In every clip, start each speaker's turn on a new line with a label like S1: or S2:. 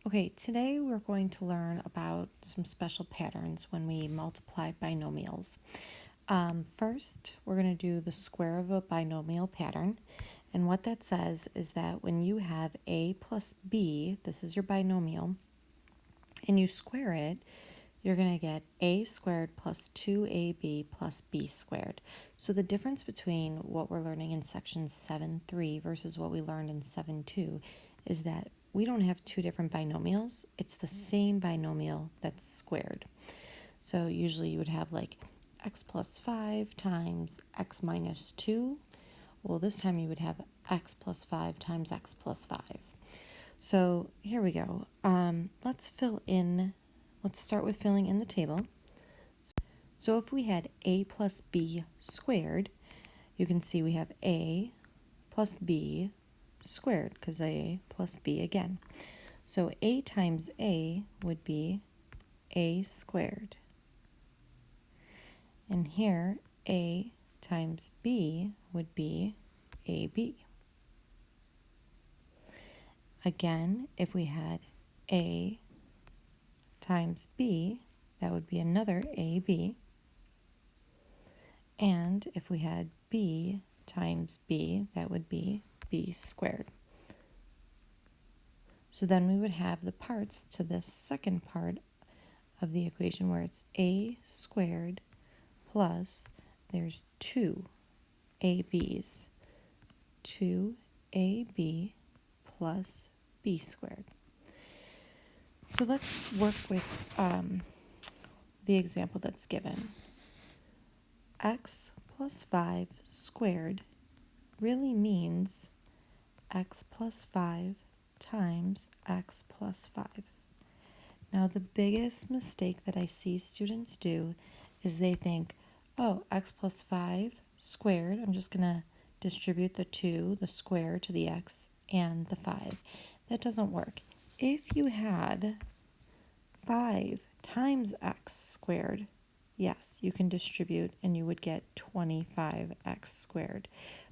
S1: Okay, today we're going to learn about some special patterns when we multiply binomials. First, we're going to do the square of a binomial pattern. And what that says is that when you have a plus b, this is your binomial, and you square it, you're going to get a squared plus 2ab plus b squared. So the difference between what we're learning in section 7.3 versus what we learned in 7.2 is that we don't have two different binomials. It's the same binomial that's squared. So usually you would have like x plus 5 times x minus 2. Well, this time you would have x plus 5 times x plus 5. So here we go. Let's start with filling in the table. So if we had a plus b squared, you can see we have a plus b squared because a plus b again. So a times a would be a squared. And here a times b would be ab. Again, if we had a times b, that would be another ab. And if we had b times b, that would be b squared. So then we would have the parts to this second part of the equation where it's a squared plus there's two ab's. 2ab plus b squared. So let's work with the example that's given. X plus 5 squared really means x plus 5 times x plus 5. Now the biggest mistake that I see students do is they think, oh, x plus 5 squared, I'm just going to distribute the 2, the square, to the x and the 5. That doesn't work. If you had 5 times x squared, yes, you can distribute and you would get 25x squared.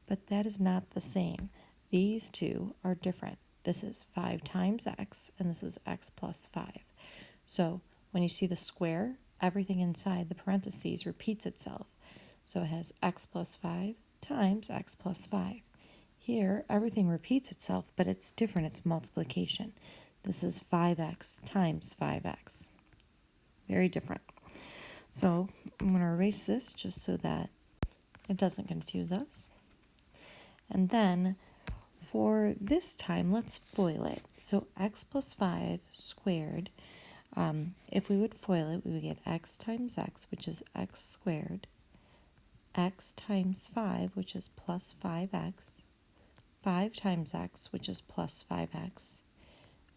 S1: But that is not the same. These two are different. This is 5 times x and this is x plus 5. So when you see the square, everything inside the parentheses repeats itself. So it has x plus 5 times x plus 5. Here, everything repeats itself, but it's different. It's multiplication. This is 5x times 5x. Very different. So I'm going to erase this just so that it doesn't confuse us. And then for this time, let's FOIL it. So x plus 5 squared, if we would FOIL it, we would get x times x, which is x squared, x times 5, which is plus 5x, 5 times x, which is plus 5x,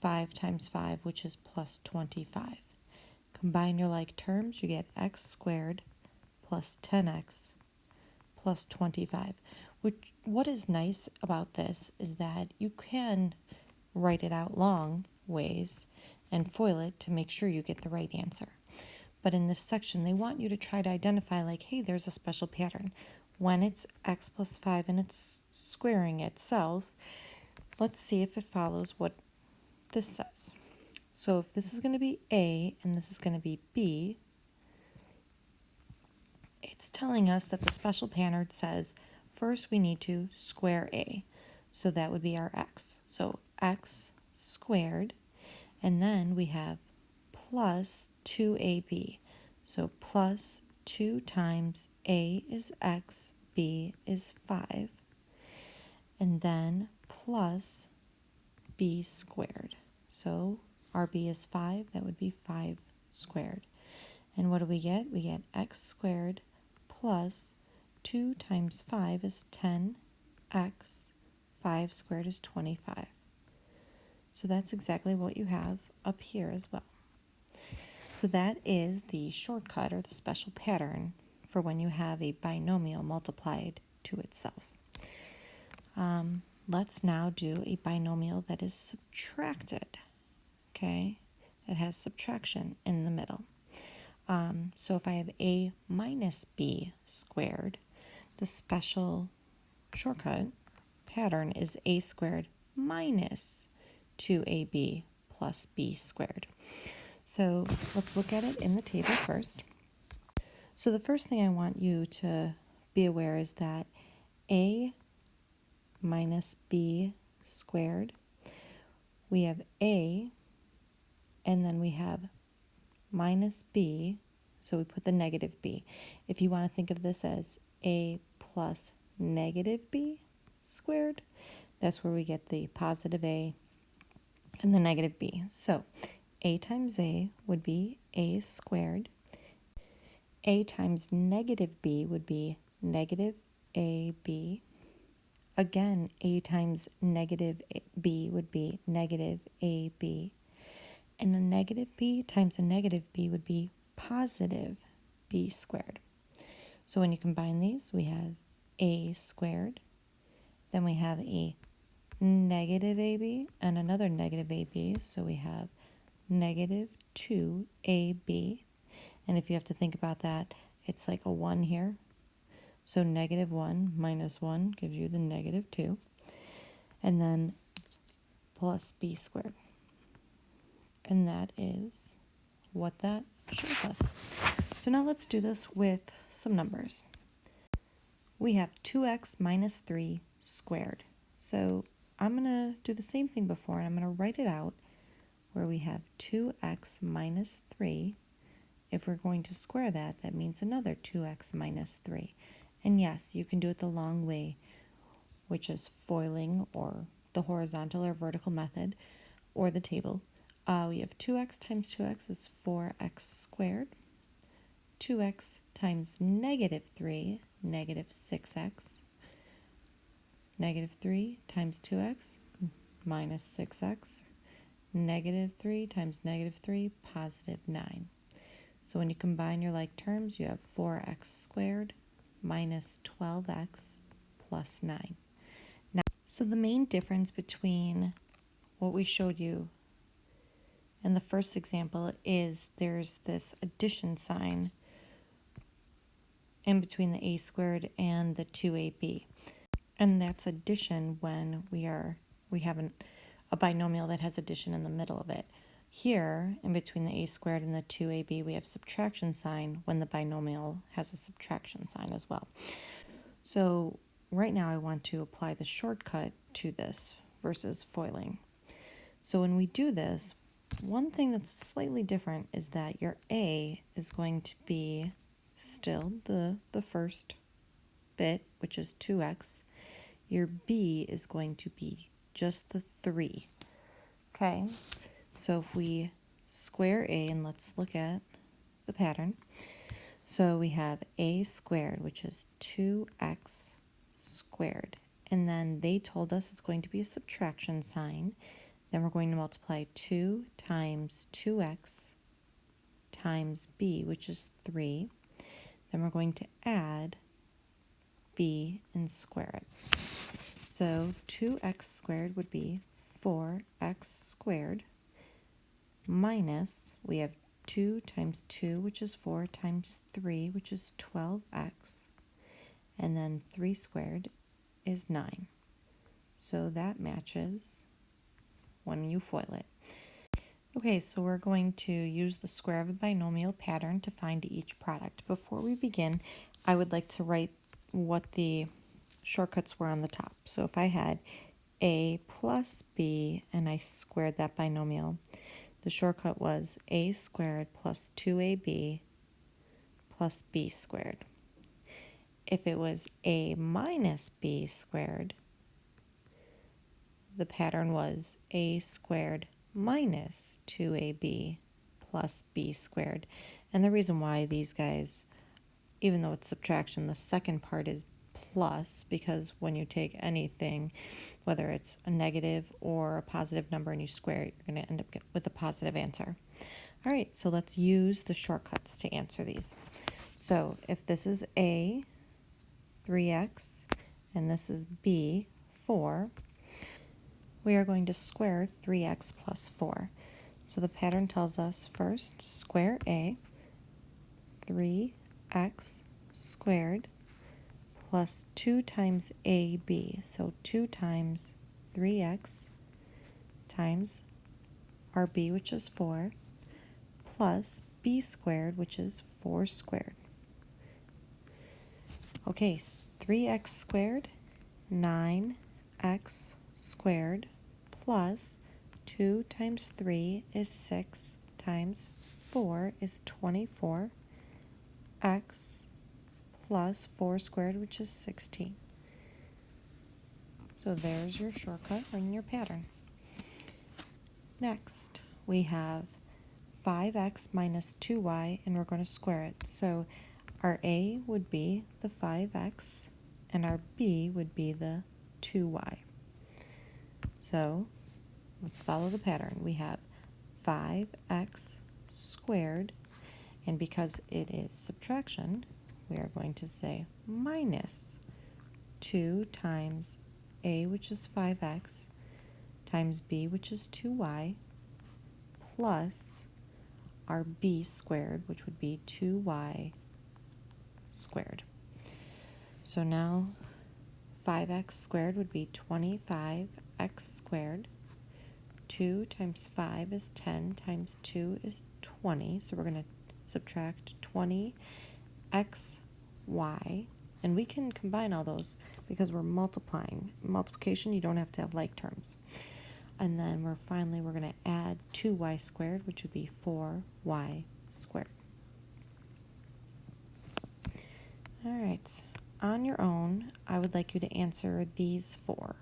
S1: 5 times 5, which is plus 25. Combine your like terms, you get x squared plus 10x plus 25. What is nice about this is that you can write it out long ways and FOIL it to make sure you get the right answer. But in this section, they want you to try to identify like, hey, there's a special pattern. When it's x plus 5 and it's squaring itself, let's see if it follows what this says. So if this is going to be a and this is going to be b, it's telling us that the special pattern says first we need to square a. So that would be our x. So x squared, and then we have plus 2ab. So plus 2 times a is x, b is 5, and then plus b squared. So our b is 5, that would be 5 squared. And what do we get? We get x squared plus 2 times 5 is 10x, 5 squared is 25. So that's exactly what you have up here as well. So that is the shortcut or the special pattern for when you have a binomial multiplied to itself. Let's now do a binomial that is subtracted, okay? It has subtraction in the middle. So if I have a minus b squared, the special shortcut pattern is a squared minus 2ab plus b squared. So let's look at it in the table first. So the first thing I want you to be aware is that a minus b squared, we have a, and then we have minus b, so we put the negative b. If you want to think of this as a plus negative b squared, that's where we get the positive a and the negative b. So a times a would be a squared. A times negative b would be negative ab. Again, a times negative b would be negative ab. And a negative b times a negative b would be positive b squared. So when you combine these, we have a squared. Then we have a negative ab and another negative ab. So we have negative 2ab. And if you have to think about that, it's like a 1 here. So negative 1 minus 1 gives you the negative 2. And then plus b squared. And that is what that shows us. So now let's do this with some numbers. We have 2x minus 3 squared. So I'm going to do the same thing before, and I'm going to write it out where we have 2x minus 3. If we're going to square that, that means another 2x minus 3. And yes, you can do it the long way, which is foiling or the horizontal or vertical method or the table. We have 2x times 2x is 4x squared. 2x times negative 3, negative 6x. Negative 3 times 2x, minus 6x. Negative 3 times negative 3, positive 9. So when you combine your like terms, you have 4x squared minus 12x plus 9. Now, so the main difference between what we showed you in the first example is there's this addition sign in between the a squared and the 2ab. And that's addition when we have a binomial that has addition in the middle of it. Here, in between the a squared and the 2ab, we have subtraction sign when the binomial has a subtraction sign as well. So right now I want to apply the shortcut to this versus foiling. So when we do this, one thing that's slightly different is that your a is going to be still the first bit, which is 2x. Your b is going to be just the 3. Okay, so if we square a, and let's look at the pattern. So we have a squared, which is 2x squared. And then they told us it's going to be a subtraction sign. Then we're going to multiply 2 times 2x times b, which is 3. Then we're going to add b and square it. So 2x squared would be 4x squared minus, we have 2 times 2, which is 4, times 3, which is 12x. And then 3 squared is 9. So that matches when you FOIL it. Okay, so we're going to use the square of a binomial pattern to find each product. Before we begin, I would like to write what the shortcuts were on the top. So if I had a plus b and I squared that binomial, the shortcut was a squared plus 2ab plus b squared. If it was a minus b squared, the pattern was a squared minus 2ab plus b squared. And the reason why these guys, even though it's subtraction, the second part is plus, because when you take anything, whether it's a negative or a positive number, and you square it, you're going to end up with a positive answer. All right, so let's use the shortcuts to answer these. So if this is a, 3x, and this is b, 4, we are going to square 3x plus 4. So the pattern tells us first square a, 3x squared plus 2 times ab. So 2 times 3x times our b, which is 4, plus b squared, which is 4 squared. Okay, 3x squared, 9x squared, plus 2 times 3 is 6 times 4 is 24, x plus 4 squared, which is 16. So there's your shortcut and your pattern. Next, we have 5x minus 2y, and we're going to square it. So our a would be the 5x, and our b would be the 2y. So let's follow the pattern. We have 5x squared, and because it is subtraction, we are going to say minus 2 times a, which is 5x, times b, which is 2y, plus our b squared, which would be 2y squared. So now 5x squared would be 25x squared. 2 times 5 is 10, times 2 is 20. So we're going to subtract 20xy, and we can combine all those because we're multiplying. Multiplication, you don't have to have like terms. And then we're going to add 2y squared, which would be 4y squared. All right, on your own, I would like you to answer these 4.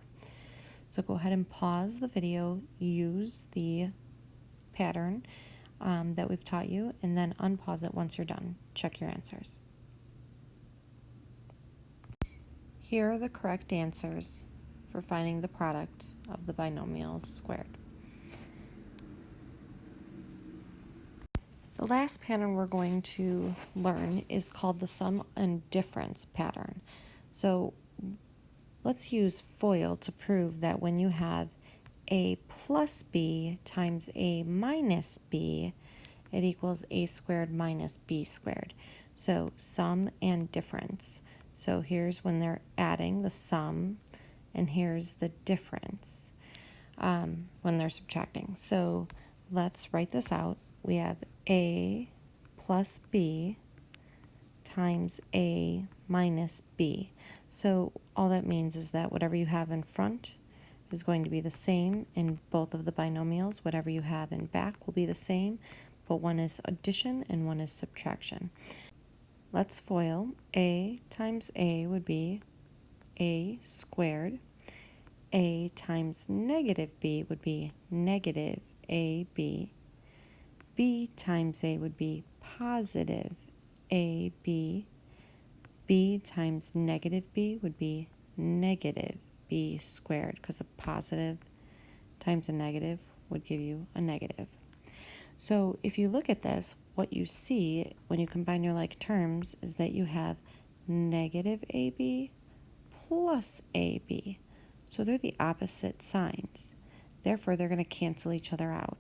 S1: So go ahead and pause the video, use the pattern that we've taught you, and then unpause it once you're done. Check your answers. Here are the correct answers for finding the product of the binomials squared. The last pattern we're going to learn is called the sum and difference pattern. So let's use FOIL to prove that when you have a plus b times a minus b, it equals a squared minus b squared. So sum and difference. So here's when they're adding the sum, and here's the difference when they're subtracting. So let's write this out. We have a plus b times a minus b. So all that means is that whatever you have in front is going to be the same in both of the binomials. Whatever you have in back will be the same, but one is addition and one is subtraction. Let's FOIL. A times a would be a squared. A times negative b would be negative ab. B times a would be positive ab. B times negative b would be negative b squared, because a positive times a negative would give you a negative. So if you look at this, what you see when you combine your like terms is that you have negative ab plus ab. So they're the opposite signs. Therefore, they're going to cancel each other out,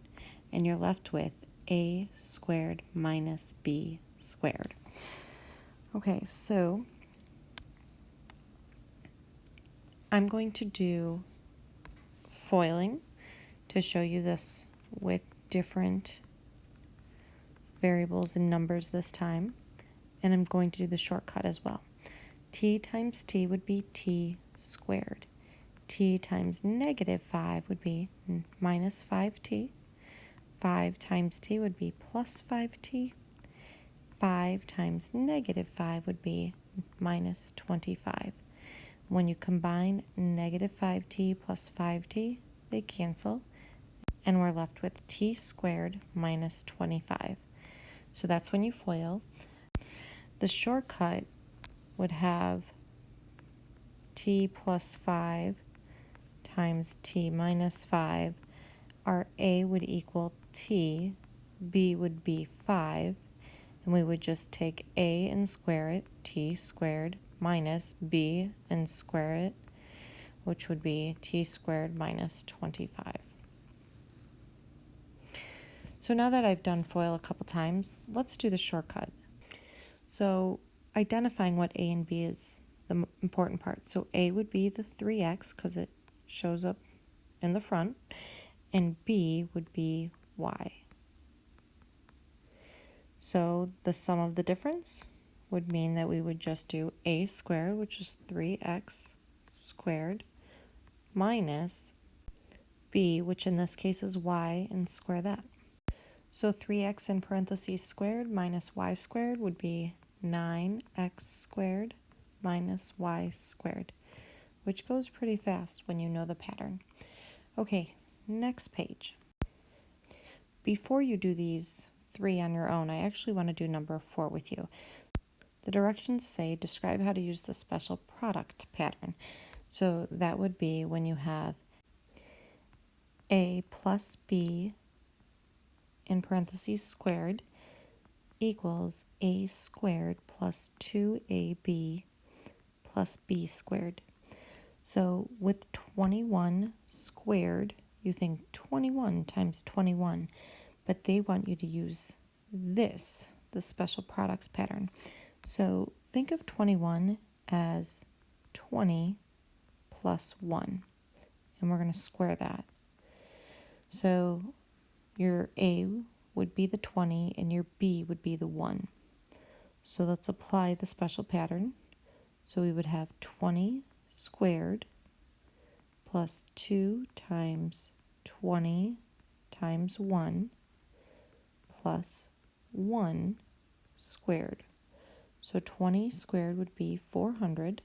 S1: and you're left with a squared minus b squared. Okay, so I'm going to do foiling to show you this with different variables and numbers this time, and I'm going to do the shortcut as well. T times t would be t squared. T times negative 5 would be minus 5t. 5 times t would be plus 5t. 5 times negative 5 would be minus 25. When you combine negative 5t plus 5t, they cancel, and we're left with t squared minus 25. So that's when you FOIL. The shortcut would have t plus 5 times t minus 5. Our a would equal t, b would be 5, and we would just take a and square it, t squared, minus b and square it, which would be t squared minus 25. So now that I've done FOIL a couple times, let's do the shortcut. So identifying what a and b is the important part. So a would be the 3x because it shows up in the front, and b would be y. So the sum of the difference would mean that we would just do a squared, which is 3x squared, minus b, which in this case is y, and square that. So 3x in parentheses squared minus y squared would be 9x squared minus y squared, which goes pretty fast when you know the pattern. Okay, next page. Before you do these three on your own, I actually want to do number 4 with you. The directions say describe how to use the special product pattern. So that would be when you have a plus b in parentheses squared equals a squared plus 2ab plus b squared. So with 21 squared, you think 21 times 21, but they want you to use this, the special products pattern. So think of 21 as 20 plus 1, and we're going to square that. So your A would be the 20 and your B would be the 1. So let's apply the special pattern. So we would have 20 squared plus 2 times 20 times 1 plus 1 squared. So 20 squared would be 400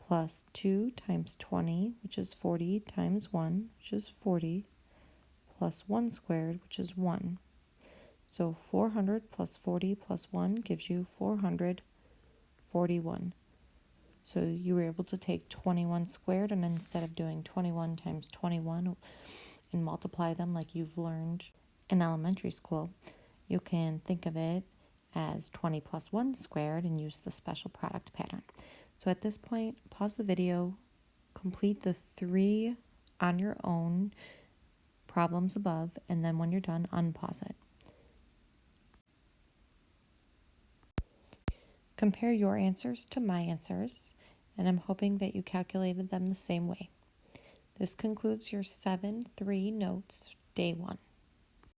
S1: plus 2 times 20, which is 40, times 1, which is 40, plus 1 squared, which is 1. So 400 plus 40 plus 1 gives you 441. So you were able to take 21 squared, and instead of doing 21 times 21 and multiply them like you've learned in elementary school, you can think of it as 20 plus 1 squared and use the special product pattern. So at this point, pause the video, complete the 3 on your own problems above, and then when you're done, unpause it. Compare your answers to my answers, and I'm hoping that you calculated them the same way. This concludes your 7-3 notes, day 1.